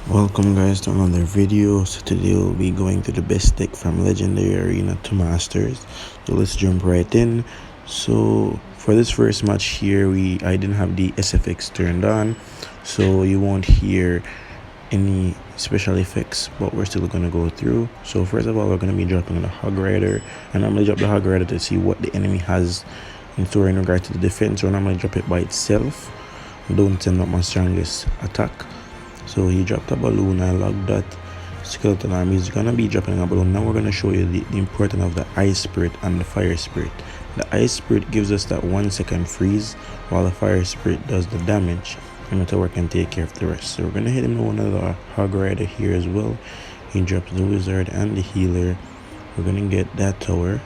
Welcome guys to another video. So today we'll be going to the best deck from Legendary Arena to Masters. So let's jump right in. So for this first match here, I didn't have the SFX turned on, so you won't hear any special effects, but we're still gonna go through. So first of all, we're gonna be dropping the Hog Rider, and I'm gonna drop the Hog Rider to see what the enemy has in store in regard to the defense. So I'm gonna drop it by itself. Don't send up my strongest attack. So he dropped a balloon. I logged that skeleton arm. He's gonna be dropping a balloon. Now we're gonna show you the importance of the ice spirit and the fire spirit. The ice spirit gives us that 1 second freeze, while the fire spirit does the damage, and the tower can take care of the rest. So we're gonna hit him with one of the Hog Rider here as well. He drops the wizard and the healer. We're gonna get that tower.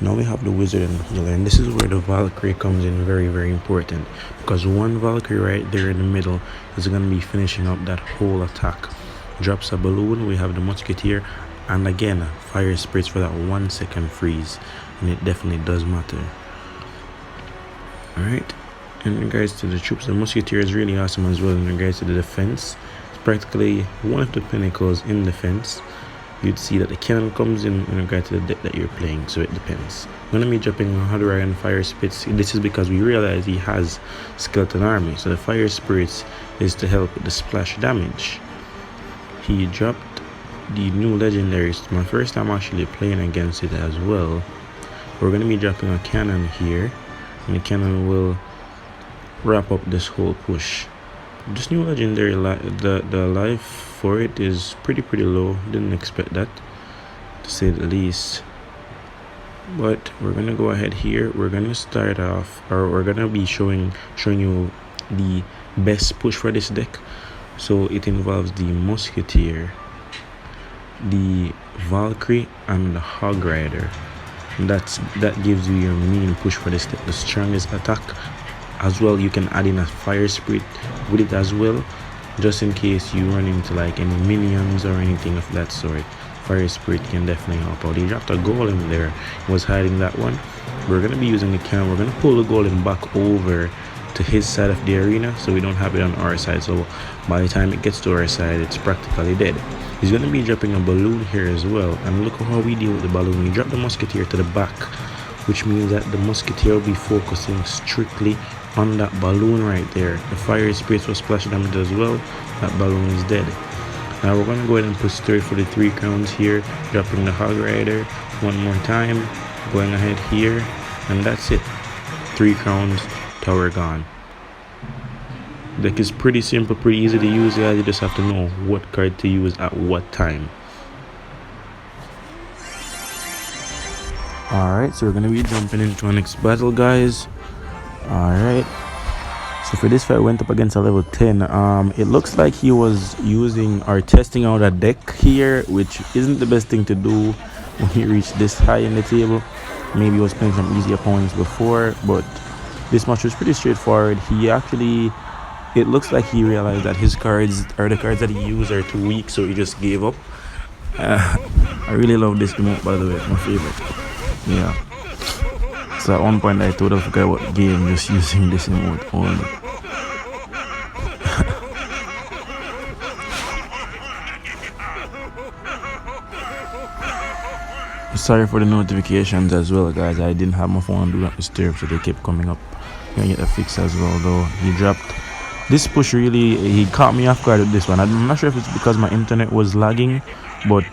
Now we have the wizard and the healer, and this is where the Valkyrie comes in very important, because one Valkyrie right there in the middle is going to be finishing up that whole attack. Drops a balloon, we have the musketeer, and again fire spirits for that 1 second freeze, and it definitely does matter. Alright, in regards to the troops, the musketeer is really awesome as well. In regards to the defense, it's practically one of the pinnacles in defense. You'd see that the cannon comes in regard to the deck that you're playing, so it depends. I'm gonna be dropping Hard and Fire Spirits. This is because we realize he has Skeleton Army, so the Fire Spirits is to help with the splash damage. He dropped the new legendaries. My first time actually playing against it as well. We're gonna be dropping a cannon here, and the cannon will wrap up this whole push. This new legendary, the life for it is pretty low. Didn't expect that, to say the least. But we're gonna go ahead here. We're gonna start off, or we're gonna be showing you the best push for this deck. So it involves the musketeer, the Valkyrie, and the Hog Rider. That gives you your main push for this deck, the strongest attack. As well, you can add in a fire spirit with it as well, just in case you run into like any minions or anything of that sort. Fire spirit can definitely help out. He dropped a golem there. He was hiding that one. We're gonna be using the cannon. We're gonna pull the golem back over to his side of the arena, so we don't have it on our side. So by the time it gets to our side, it's practically dead. He's gonna be dropping a balloon here as well, and look at how we deal with the balloon. We drop the musketeer to the back, which means that the musketeer will be focusing strictly on that balloon right there. The fire spirits will splash damage as well. That balloon is dead. Now we're gonna go ahead and push through for the 3 crowns here, dropping the Hog Rider one more time, going ahead here, and that's it. 3 crowns, tower gone. Deck is pretty simple, pretty easy to use, guys. You just have to know what card to use at what time. Alright, so we're gonna be jumping into our next battle, guys. Alright, so for this fight, I went up against a level 10. It looks like he was using or testing out a deck here, which isn't the best thing to do when you reach this high in the table. Maybe he was playing some easy opponents before, but this match was pretty straightforward. It looks like he realized that his cards, or the cards that he used, are too weak, so he just gave up. I really love this emote, by the way. It's my favorite. Yeah. So at one point I told I forgot what game, just using this emote only. Sorry for the notifications as well, guys. I didn't have my phone on Do Not Disturb, so they kept coming up. Gonna get a fix as well, though. He dropped this push. Really, he caught me off guard with this one. I'm not sure if it's because my internet was lagging, but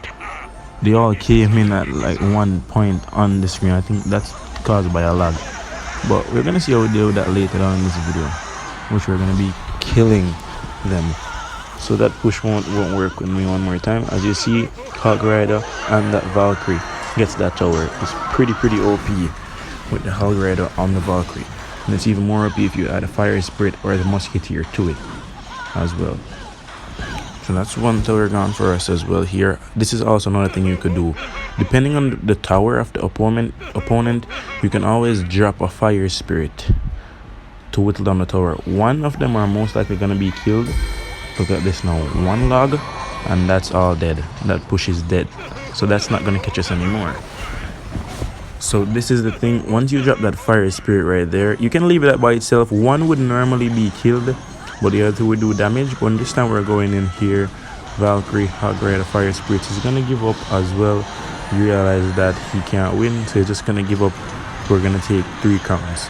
they all came in at like one point on the screen. I think that's caused by a lag, but we're gonna see how we deal with that later on in this video, which we're gonna be killing them. So that push won't work with me one more time. As you see, Hog Rider and that Valkyrie gets that tower. It's pretty OP with the Hog Rider on the Valkyrie, and it's even more OP if you add a fire spirit or the musketeer to it as well. So that's one tower gone for us as well here. This is also another thing you could do. Depending on the tower of the opponent, you can always drop a fire spirit to whittle down the tower. One of them are most likely going to be killed. Look at this now. 1 log, and that's all dead. That push is dead. So that's not going to catch us anymore. So this is the thing. Once you drop that fire spirit right there, you can leave it by itself. One would normally be killed, but the other two will do damage. But this time we're going in here. Valkyrie, Hog Rider, Fire Spirit is gonna give up as well. You realize that he can't win, so he's just gonna give up. We're gonna take 3 counts.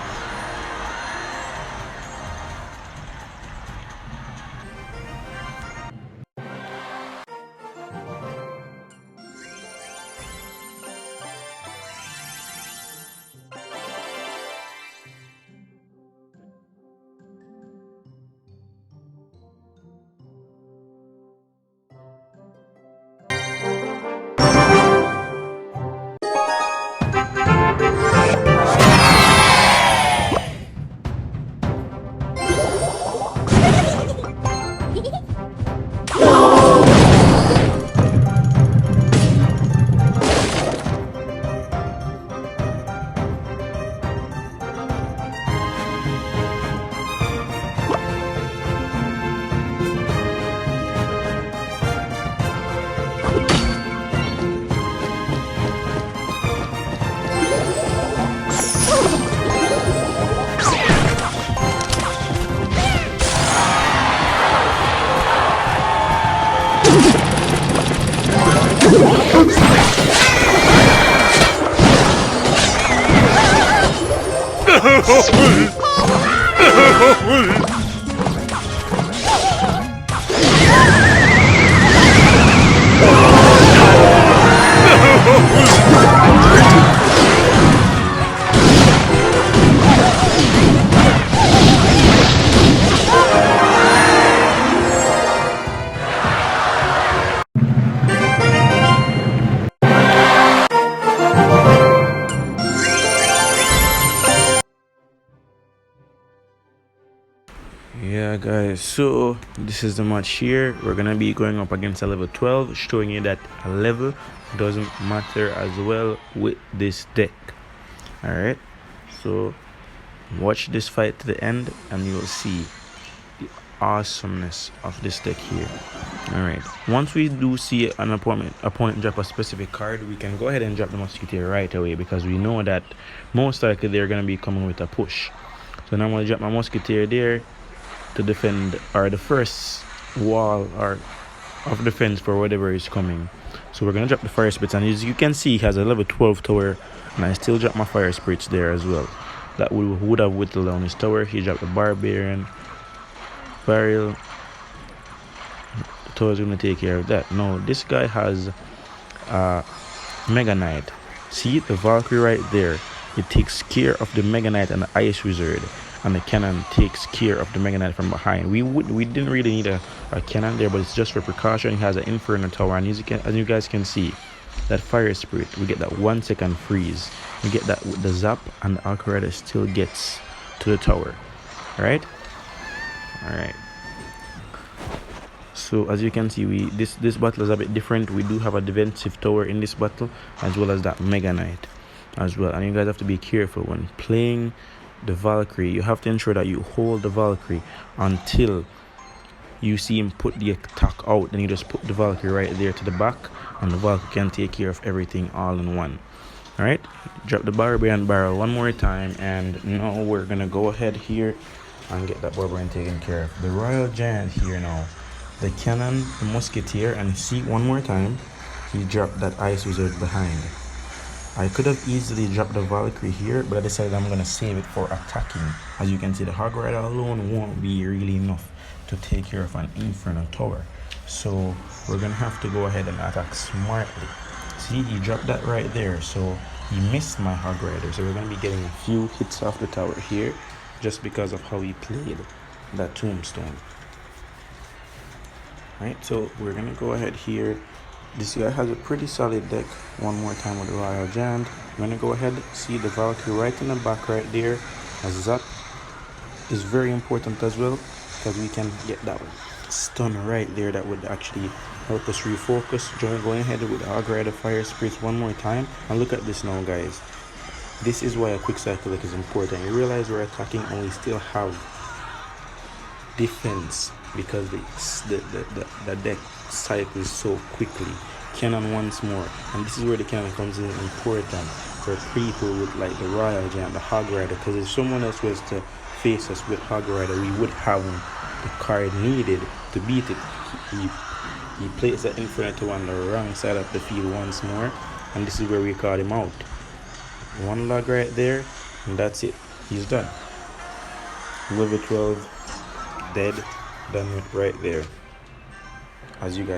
Yeah, guys, so this is the match here. We're gonna be going up against a level 12, showing you that a level doesn't matter as well with this deck. All right, so watch this fight to the end and you'll see the awesomeness of this deck here. All right, once we do see an opponent drop a specific card, we can go ahead and drop the Musketeer right away, because we know that most likely they're gonna be coming with a push. So now I'm gonna drop my Musketeer there to defend, or the first wall or of defense for whatever is coming. So we're gonna drop the Fire Spirits, and as you can see, he has a level 12 tower, and I still drop my Fire Spirits there as well. That would have whittled down his tower. He dropped the Barbarian Barrel. The tower's gonna take care of that. No, this guy has Mega Knight. See the Valkyrie right there? It takes care of the Mega Knight and the Ice Wizard, and the cannon takes care of the Mega Knight from behind. We didn't really need a cannon there, but it's just for precaution. He has an Inferno Tower, and as you guys can see, that Fire Spirit, we get that 1 second freeze. We get that with the zap, and the Alcaretta still gets to the tower. Alright? Alright. So as you can see, this battle is a bit different. We do have a defensive tower in this battle, as well as that Mega Knight as well. And you guys have to be careful when playing the Valkyrie. You have to ensure that you hold the Valkyrie until you see him put the attack out. Then you just put the Valkyrie right there to the back, and the Valkyrie can take care of everything all in one. Alright, drop the Barbarian Barrel one more time, and now we're gonna go ahead here and get that Barbarian taken care of. The Royal Giant here now, the Cannon, the Musketeer, and see one more time, he dropped that Ice Wizard behind. I could have easily dropped the Valkyrie here, but I decided I'm going to save it for attacking. As you can see, the Hog Rider alone won't be really enough to take care of an Inferno Tower. So we're going to have to go ahead and attack smartly. See, he dropped that right there, so he missed my Hog Rider. So we're going to be getting a few hits off the tower here, just because of how he played that Tombstone. Right, so we're going to go ahead here. This guy has a pretty solid deck. One more time with the Royal Giant. I'm going to go ahead, see the Valkyrie right in the back right there. As that is very important as well, because we can get that stun right there. That would actually help us refocus. Going ahead with the Hog Rider Fire Spirits one more time. And look at this now, guys. This is why a quick cycle deck is important. You realize we're attacking and we still have defense, because the deck cycles so quickly. Cannon once more, and this is where the cannon comes in important for people with like the Royal Giant, the Hog Rider, because if someone else was to face us with Hog Rider, we would have the card needed to beat it. He, he placed the infinitive on the wrong side of the field once more, and this is where we called him out. One log right there, and that's it. He's done. Level 12 dead, done with right there. As you guys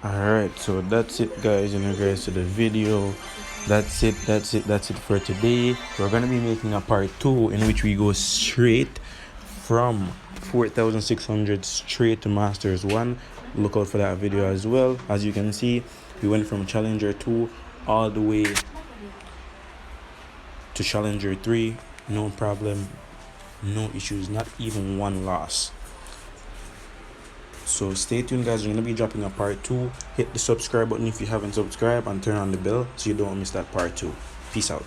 Alright, so that's it guys in regards to the video. That's it for today. We're gonna be making a part 2 in which we go straight from 4600 straight to Masters 1. Look out for that video as well. As you can see, we went from Challenger 2 all the way to Challenger 3. No problem, no issues, not even one loss. So stay tuned guys, we're going to be dropping a part 2. Hit the subscribe button if you haven't subscribed and turn on the bell so you don't miss that part 2. Peace out.